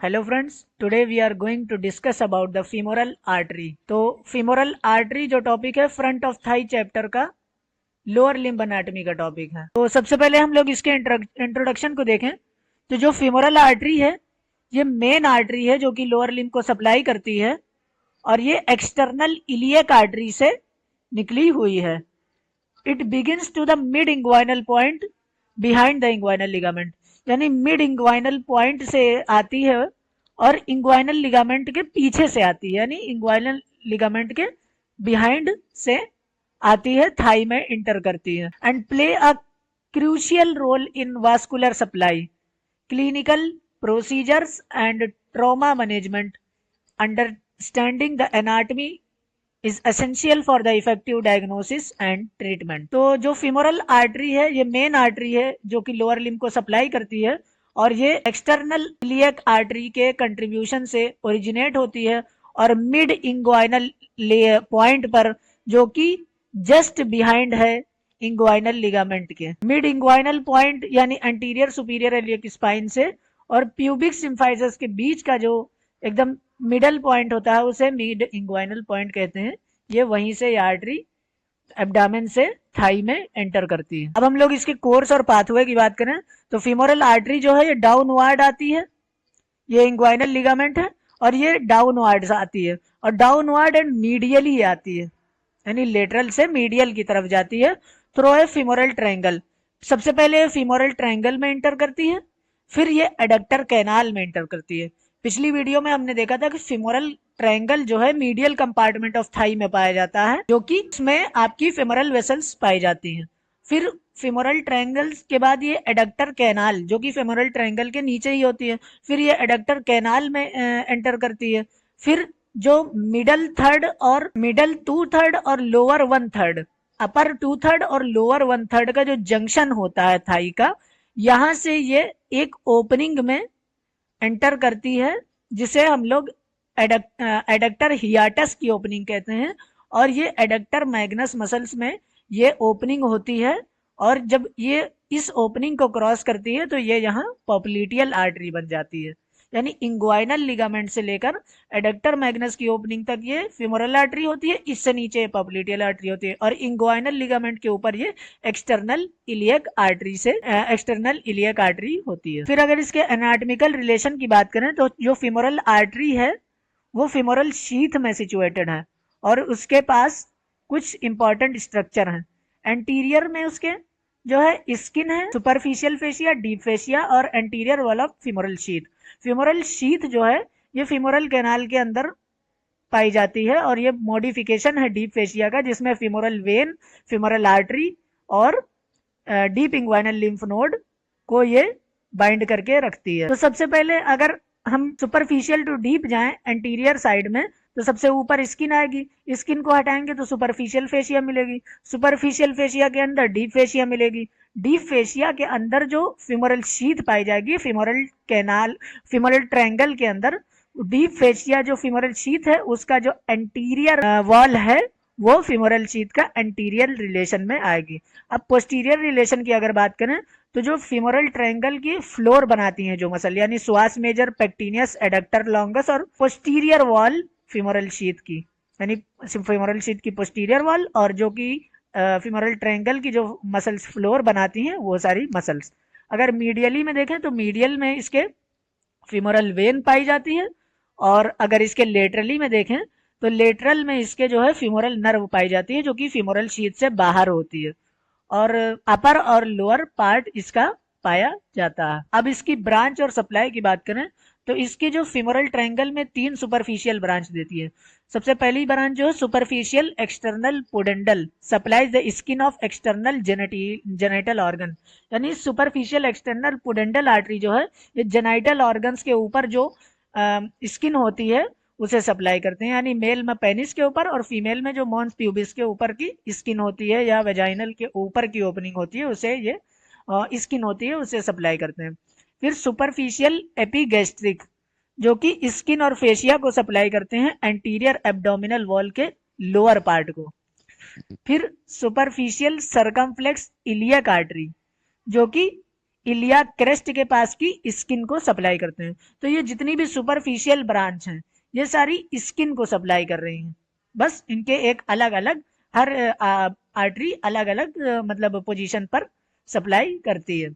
Hello friends, today we are going to discuss about the femoral artery. तो femoral artery जो topic है front of thigh chapter का lower limb anatomy का topic है। तो सबसे पहले हम लोग इसके इंट्रोडक्शन को देखें तो जो फीमोरल आर्टरी है ये मेन आर्टरी है जो कि लोअर लिम्ब को सप्लाई करती है और ये एक्सटर्नल इलियक आर्टरी से निकली हुई है। It begins to the mid inguinal point behind the inguinal ligament, यानी मिड इंग्वाइनल पॉइंट से आती है और इंग्वाइनल लिगामेंट के पीछे से आती है, यानी इंग्वाइनल लिगामेंट के बिहाइंड से आती है, थाई में इंटर करती है and play a crucial role in vascular supply, clinical procedures and trauma management. Understanding the anatomy is essential for the effective diagnosis and treatment. तो जो फीमोरल आर्टरी है ये मेन आर्टरी है जो कि लोअर लिम्ब को सप्लाई करती है और ये एक्सटर्नल इलियक आर्टरी के कंट्रीब्यूशन से ओरिजिनेट होती है और मिड इंग्वाइनल पॉइंट पर, जो कि जस्ट बिहाइंड है इंग्वाइनल लिगामेंट के, मिड इंग्वाइनल पॉइंट यानी एंटीरियर सुपीरियर इलियक स्पाइन से और प्यूबिक सिम्फाइसिस के बीच का जो एकदम मिडल पॉइंट होता है उसे मिड इंग्वाइनल पॉइंट कहते हैं। ये वहीं से आर्टरी एब्डामेन से थाई में एंटर करती है। अब हम लोग इसके कोर्स और पाथवे की बात करें तो फीमोरल आर्टरी जो है ये डाउनवर्ड आती है, ये इंग्वाइनल लिगामेंट है और ये डाउनवर्ड आती है और डाउनवर्ड एंड मीडियली आती है, यानी लेटरल से मीडियल की तरफ जाती है थ्रू ए फीमोरल ट्रायंगल। सबसे पहले फीमोरल ट्रायंगल में एंटर करती है, फिर ये एडक्टर कैनाल में एंटर करती है। पिछली वीडियो में हमने देखा था कि फीमोरल ट्रायंगल जो है मीडियल कंपार्टमेंट ऑफ थाई में पाया जाता है, जो कि इसमें आपकी फीमोरल वेसल्स पाई जाती हैं। फिर फीमोरल ट्रायंगल के बाद ये एडक्टर कैनाल जो कि फीमोरल ट्रायंगल के नीचे ही होती है, फिर ये एडक्टर कैनाल में एंटर करती है। फिर जो मिडल थर्ड और मिडल टू थर्ड और lower one third, upper two third और लोअर वन थर्ड का जो जंक्शन होता है थाई का, यहां से ये एक ओपनिंग में एंटर करती है जिसे हम लोग एडक्टर हियाटस की ओपनिंग कहते हैं और ये एडक्टर मैग्नस मसल्स में ये ओपनिंग होती है और जब ये इस ओपनिंग को क्रॉस करती है तो ये यहाँ पॉप्लिटियल आर्टरी बन जाती है, यानी इंग्वाइनल लिगामेंट से लेकर एडक्टर मैग्नस की ओपनिंग तक ये फीमोरल आर्टरी होती है, इससे नीचे पॉप्लिटियल आर्टरी होती है और इंग्वाइनल लिगामेंट के ऊपर ये एक्सटर्नल इलियक आर्टरी से एक्सटर्नल इलियक आर्टरी होती है। फिर अगर इसके एनाटॉमिकल रिलेशन की बात करें तो जो फीमोरल आर्टरी है वो फीमोरल शीथ में सिचुएटेड है और उसके पास कुछ इंपॉर्टेंट स्ट्रक्चर हैं। एंटीरियर में उसके जो है स्किन है, सुपरफिशियल फेशिया, डीप फेशिया और anterior wall of femoral sheath. Femoral sheath जो है ये फीमोरल कैनाल के अंदर पाई जाती है और ये मॉडिफिकेशन है डीप फेशिया का, जिसमें फीमोरल वेन, फीमोरल आर्टरी और डीप इंग्वाइनल लिम्फ नोड को ये बाइंड करके रखती है। तो सबसे पहले अगर हम सुपरफिशियल टू डीप जाएं एंटीरियर साइड में तो सबसे ऊपर स्किन आएगी, स्किन को हटाएंगे तो सुपरफिशियल फेशिया मिलेगी, सुपरफिशियल फेशिया के अंदर डीप फेशिया मिलेगी, डीप फेशिया के अंदर जो फीमोरल शीथ पाई जाएगी फीमोरल कैनाल, फीमोरल ट्रायंगल के अंदर डीप फेशिया जो फीमोरल शीथ है उसका जो एंटीरियर वॉल है वो फीमोरल शीथ का एंटीरियर रिलेशन में आएगी। अब पोस्टीरियर रिलेशन की अगर बात करें तो जो फीमोरल ट्रायंगल की फ्लोर बनाती हैं जो मसल, यानी स्वास मेजर, पेक्टिनियस, एडक्टर लॉन्गस और पोस्टीरियर वॉल फीमोरल शीथ की, यानी फीमोरल शीथ की पोस्टीरियर वॉल और जो कि फीमोरल ट्रायंगल की जो मसल्स फ्लोर बनाती हैं वो सारी मसल्स। अगर मीडियली में देखें तो मीडियल में इसके फीमोरल वेन पाई जाती है और अगर इसके लेटरली में देखें तो लेटरल में इसके जो है फीमोरल नर्व पाई जाती है जो कि फीमोरल शीथ से बाहर होती है और अपर और लोअर पार्ट इसका पाया जाता है। अब इसकी ब्रांच और सप्लाई की बात करें तो इसके जो फीमोरल ट्रायंगल में 3 सुपरफिशियल ब्रांच देती है। सबसे पहली ब्रांच जो है superficial external pudendal supplies the skin of external genital organ, यानी सुपरफिशियल एक्सटर्नल पोडेंडल आर्टरी जो है ये जेनाइटल ऑर्गन्स के ऊपर जो स्किन होती है उसे सप्लाई करते हैं, यानी मेल में पेनिस के ऊपर और फीमेल में जो मॉन्स प्यूबिस के ऊपर की स्किन होती है या वेजाइनल के ऊपर की ओपनिंग होती है उसे ये स्किन होती है उसे सप्लाई करते हैं। फिर सुपरफिशियल एपिगैस्ट्रिक जो कि स्किन और फेशिया को सप्लाई करते हैं एंटीरियर एब्डोमिनल वॉल के लोअर पार्ट को। फिर सुपरफिशियल सर्कमफ्लेक्स इलियक आर्टरी जो कि इलिया क्रेस्ट के पास की स्किन को सप्लाई करते हैं। तो ये जितनी भी सुपरफिशियल ब्रांच हैं ये सारी स्किन को सप्लाई कर रही हैं, बस इनके एक अलग अलग हर आर्टरी अलग अलग मतलब पोजीशन पर सप्लाई करती है।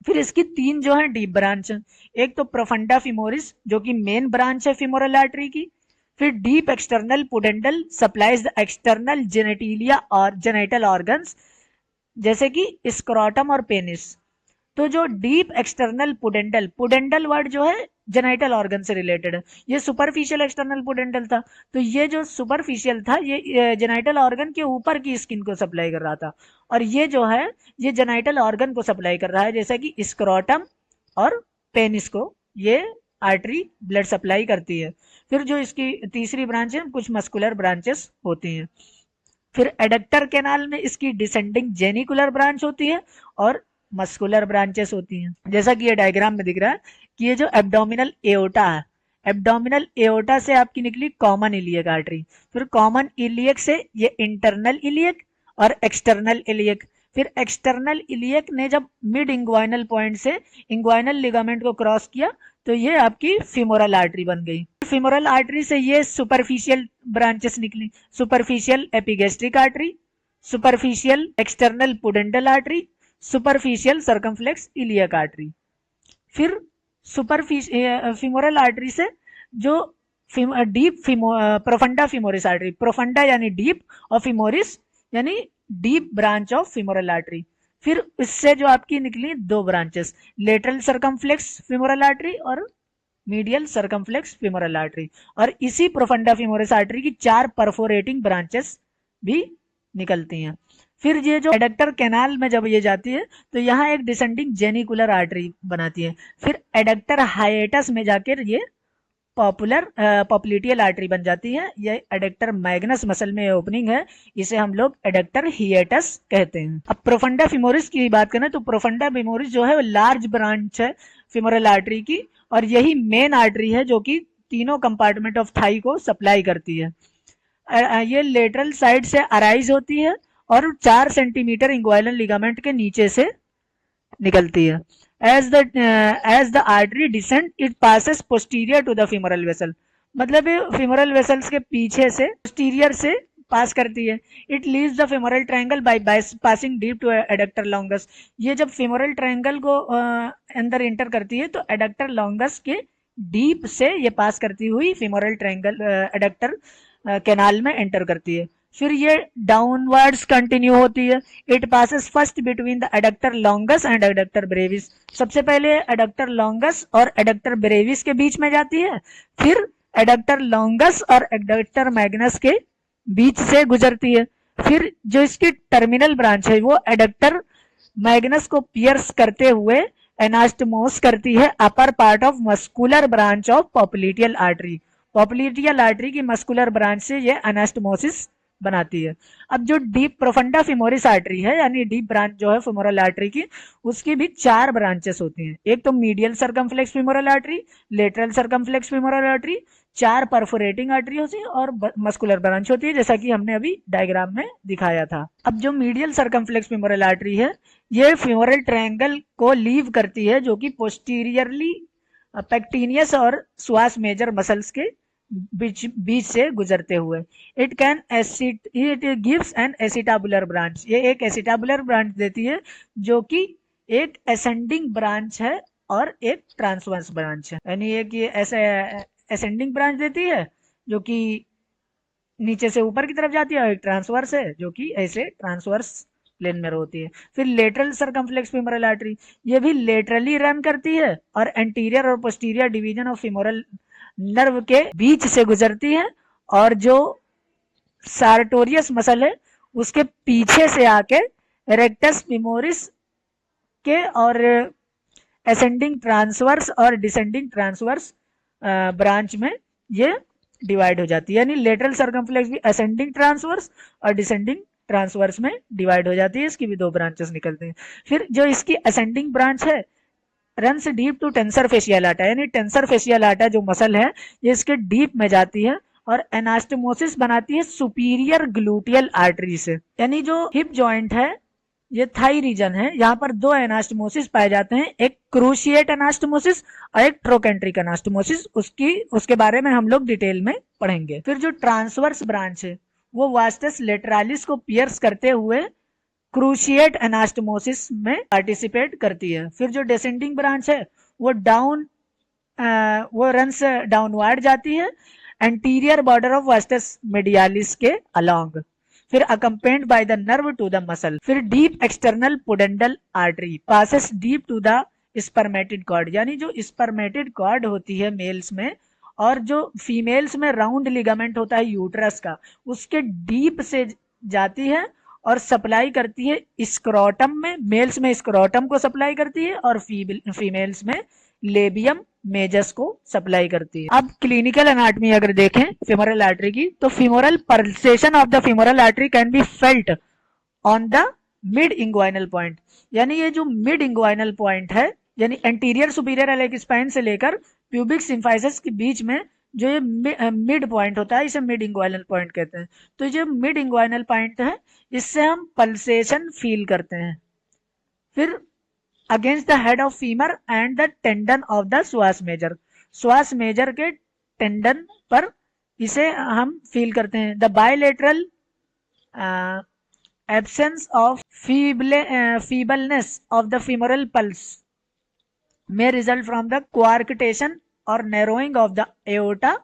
फिर इसकी तीन जो है डीप ब्रांच है, एक तो प्रोफंडा फिमोरिस जो कि मेन ब्रांच है फिमोरल आर्टरी की। फिर deep external pudendal supplies the external genitalia और जेनेटल ऑर्गन्स जैसे कि स्क्रोटम और पेनिस। तो जो deep external pudendal, pudendal word जो है जेनाइटल ऑर्गन से रिलेटेड है, ये सुपरफिशियल एक्सटर्नल पुडेंडल था। तो ये जो सुपरफिशियल था ये जेनाइटल ऑर्गन के ऊपर की स्किन को सप्लाई कर रहा था, और ये जो है ये जेनाइटल ऑर्गन को सप्लाई कर रहा है जैसा कि स्क्रोटम और पेनिस को ये आर्टरी ब्लड सप्लाई करती है। फिर जो इसकी तीसरी ब्रांच है कुछ मस्कुलर ब्रांचेस होती हैं। फिर एडक्टर कैनाल में इसकी डिसेंडिंग जेनिकुलर ब्रांच होती है और मस्कुलर ब्रांचेस होती हैं, जैसा कि ये डायग्राम में दिख रहा है कि ये जो एब्डोमिनल एओटा है, एब्डोमिनल एओटा से आपकी निकली कॉमन इलियक आर्टरी, फिर कॉमन इलियक से ये इंटरनल इलियक और एक्सटर्नल इलियक, फिर एक्सटर्नल इलियक ने जब मिड इंग्वाइनल पॉइंट से इंग्वाइनल लिगामेंट को क्रॉस किया तो ये आपकी फिमोरल आर्टरी बन गई। फिमोरल आर्टरी से ये सुपरफिशियल ब्रांचेस निकली, superficial epigastric artery, superficial external pudendal artery, superficial circumflex iliac artery. फिर फिमोरल आर्टरी से जो deep profunda femoris artery, profunda यानी डीप और फिमोरिस यानी deep branch of femoral artery. फिर इससे जो आपकी निकली दो branches, lateral circumflex femoral artery और मीडियल सर्कमफ्लेक्स फिमोरल आर्टरी, और इसी प्रोफंडा फिमोरिस आर्टरी की 4 परफोरेटिंग ब्रांचेस भी निकलती हैं। फिर ये जो एडक्टर कैनाल में जब ये जाती है तो यहाँ एक डिसेंडिंग जेनिकुलर आर्टरी बनाती है। फिर एडक्टर हाइएटस में जाकर ये पॉपुलेटियल आर्टरी बन जाती है। ये एडक्टर मैग्नस मसल में ओपनिंग है, इसे हम लोग एडक्टर हिएटस कहते हैं। अब प्रोफंडा फिमोरिस की बात करें तो प्रोफंडा फिमोरिस जो है वो लार्ज ब्रांच है फिमोरल आर्टरी की, और यही मेन आर्टरी है जो कि तीनों कंपार्टमेंट ऑफ थाई को सप्लाई करती है। ये लेटरल साइड से अराइज होती है और 4 सेंटीमीटर इंग्वाइनल लिगामेंट के नीचे से निकलती है। as the artery descend it passes posterior to the femoral vessel, मतलब ये femoral vessels के पीछे से posterior से पास करती है। it leaves the femoral triangle by passing deep to adductor longus, ये जब femoral triangle को अंदर इंटर करती है तो adductor longus के डीप से ये पास करती हुई femoral triangle adductor कैनाल में एंटर करती है। फिर ये डाउनवर्ड्स कंटिन्यू होती है। It passes first between the adductor longus and adductor Brevis, सबसे पहले एडक्टर लॉन्गस और एडक्टर ब्रेविस के बीच में जाती है, फिर एडक्टर लॉन्गस और एडक्टर मैग्नस के बीच से गुजरती है। फिर जो इसकी टर्मिनल ब्रांच है वो एडक्टर मैग्नस को पियर्स करते हुए एनास्टमोस करती है upper part of muscular branch of popliteal artery, popliteal artery की मस्कुलर ब्रांच से ये एनास्टमोसिस बनाती है। अब जो डीप प्रोफंडा फिमोरिस आर्टरी है यानी डीप ब्रांच जो है फिमोरल आर्टरी की, उसकी भी 4 ब्रांचेस होती हैं। एक तो medial circumflex femoral artery, lateral circumflex femoral artery, 4 perforating artery होती है और मस्कुलर ब्रांच होती है, जैसा कि हमने अभी डायग्राम में दिखाया था। अब जो मीडियल सर्कमफ्लेक्स फिमोरल आर्टरी है ये फिमोरल ट्रायंगल को लीव करती है जो कि पोस्टीरियरली पेक्टिनियस और स्वास मेजर मसल्स के बीच से गुजरते हुए it gives an acetabular branch, ये एक एसिटाबुलर ब्रांच देती है जो कि एक असेंडिंग ब्रांच है और एक ट्रांसवर्स ब्रांच है, यानी एक ये ऐसे असेंडिंग ब्रांच देती है जो कि नीचे से ऊपर की तरफ जाती है और एक ट्रांसवर्स है जो कि ऐसे ट्रांसवर्स प्लेन में होती है। फिर लेटरल सर्कमफ्लेक्स फिमोरल आर्टरी, ये भी लेटरली रन करती है और एंटीरियर और posterior division of femoral nerve के बीच से गुजरती है, और जो सार्टोरियस मसल है उसके पीछे से आके रेक्टस फिमोरिस के और असेंडिंग ट्रांसवर्स और डिसेंडिंग ट्रांसवर्स ब्रांच में ये डिवाइड हो जाती है, यानी लेटरल सर्कमफ्लेक्स भी असेंडिंग ट्रांसवर्स और डिसेंडिंग ट्रांसवर्स में डिवाइड हो जाती है, इसकी भी 2 ब्रांचेस निकलते हैं। फिर जो इसकी असेंडिंग ब्रांच है runs deep to tensor fascial lata, यानी टेंसर फेशियल आर्टा जो मसल है ये इसके डीप में जाती है और एनास्टमोसिस बनाती है सुपीरियर ग्लूटियल आर्टरी से, यानी जो हिप जॉइंट है ये थाई रीजन है, यहाँ पर दो एनास्टोमोसिस पाए जाते हैं, एक क्रूशिएट एनास्टोमोसिस और एक ट्रोकेंट्रिक एनास्टोमोसिस। उसके बारे में हम लोग डिटेल में पढ़ेंगे। फिर जो ट्रांसवर्स ब्रांच है वो वास्टस लेटरालिस को पियर्स करते हुए क्रूशिएट एनास्टोमोसिस में पार्टिसिपेट करती है। फिर जो डिसेंडिंग ब्रांच है वो रन्स डाउनवर्ड जाती है anterior border of vastus medialis के अलोंग, फिर accompanied by the nerve to the muscle. फिर deep external pudendal artery passes deep to the spermatic cord, यानी जो स्पर्मेटिड कॉर्ड होती है मेल्स में और जो फीमेल्स में राउंड लिगामेंट होता है यूट्रस का, उसके डीप से जाती है और सप्लाई करती है स्क्रोटम में। मेल्स में स्क्रोटम को सप्लाई करती है और फीमेल्स में लेबियम मेजस को सप्लाई करती है। अब क्लिनिकल एनाटॉमी अगर देखें फीमोरल आर्टरी की, तो femoral pulsation of the femoral artery can be felt on the mid inguinal point, यानी ये जो मिड इंग्वाइनल पॉइंट है, यानी एंटीरियर सुपीरियर इलियक स्पाइन से लेकर प्यूबिक सिम्फाइसिस के बीच में जो ये मिड पॉइंट होता है, इसे मिड इंग्वाइनल पॉइंट कहते हैं। तो जो मिड इंग्वाइनल पॉइंट है, इससे हम पल्सेशन फील करते हैं। फिर against the head of femur and the tendon of the psoas major, psoas major के टेंडन पर इसे हम फील करते हैं। The bilateral absence of feebleness of the femoral pulse may result from the coarctation or narrowing of the aorta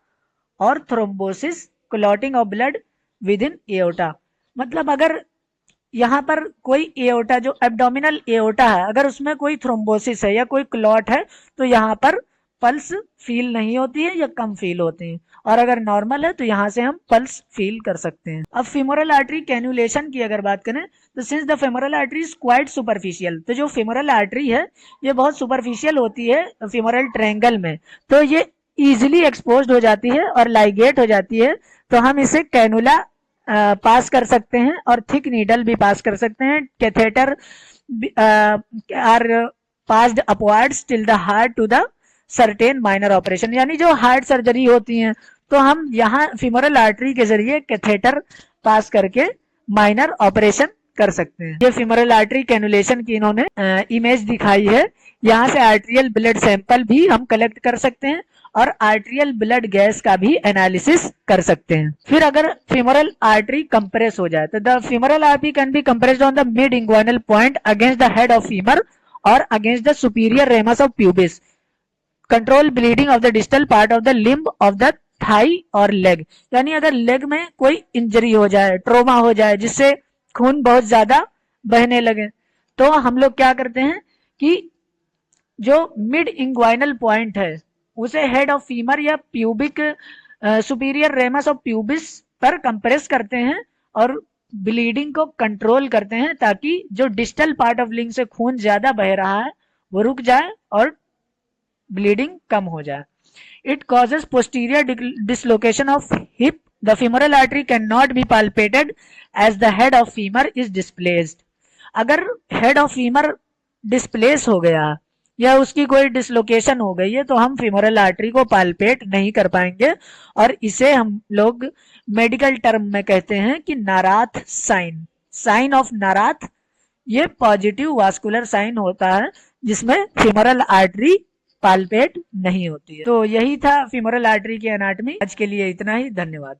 or thrombosis clotting of blood within aorta। मतलब अगर यहाँ पर कोई एओटा, जो एब्डोमिनल एओटा है, अगर उसमें कोई थ्रोम्बोसिस है या कोई क्लॉट है तो यहाँ पर पल्स फील नहीं होती है या कम फील होती है, और अगर नॉर्मल है तो यहाँ से हम पल्स फील कर सकते हैं। अब फीमोरल आर्टरी कैन्युलेशन की अगर बात करें तो since the femoral artery is quite superficial, तो जो फीमोरल आर्टरी है ये बहुत सुपरफिशियल होती है फीमोरल ट्रायंगल में, तो ये इजिली एक्सपोज्ड हो जाती है और लाइगेट हो जाती है, तो हम इसे कैनुला पास कर सकते हैं और थिक नीडल भी पास कर सकते हैं। Catheter are passed upwards till the heart to the certain minor operation, यानी जो हार्ट सर्जरी होती है तो हम यहाँ फीमोरल आर्टरी के जरिए कैथेटर पास करके माइनर ऑपरेशन कर सकते हैं। ये फीमोरल आर्टरी कैनुलेशन की इन्होंने इमेज दिखाई है। यहाँ से आर्टेरियल ब्लड सैंपल भी हम कलेक्ट कर सकते हैं और आर्टेरियल ब्लड गैस का भी एनालिसिस कर सकते हैं। फिर अगर फीमोरल आर्टरी कंप्रेस हो जाए तो the femoral artery can be compressed on the mid inguinal point against the head of femur और against the superior ramus of pubis, control bleeding of the distal part of the limb of the thigh और leg, यानी अगर leg में कोई injury हो जाए, trauma हो जाए जिससे खून बहुत ज्यादा बहने लगे, तो हम लोग क्या करते हैं कि जो मिड इंग्वाइनल पॉइंट है उसे हेड ऑफ फीमर या pubic superior ramus of pubis पर कंप्रेस करते हैं और ब्लीडिंग को कंट्रोल करते हैं ताकि जो डिस्टल पार्ट ऑफ लिंग से खून ज्यादा बह रहा है वो रुक जाए और ब्लीडिंग कम हो जाए। It causes posterior dislocation of hip, the femoral artery can not be palpated as the head of femur is displaced. अगर हेड ऑफ फीमर डिस्प्लेस हो गया या उसकी कोई डिसलोकेशन हो गई है तो हम फीमोरल आर्टरी को पाल्पेट नहीं कर पाएंगे, और इसे हम लोग मेडिकल टर्म में कहते हैं कि नाराथ साइन, साइन ऑफ नाराथ। ये पॉजिटिव वास्कुलर साइन होता है जिसमें फीमोरल आर्टरी पाल्पेट नहीं होती है। तो यही था फीमोरल आर्टरी की एनाटॉमी। आज के लिए इतना ही, धन्यवाद।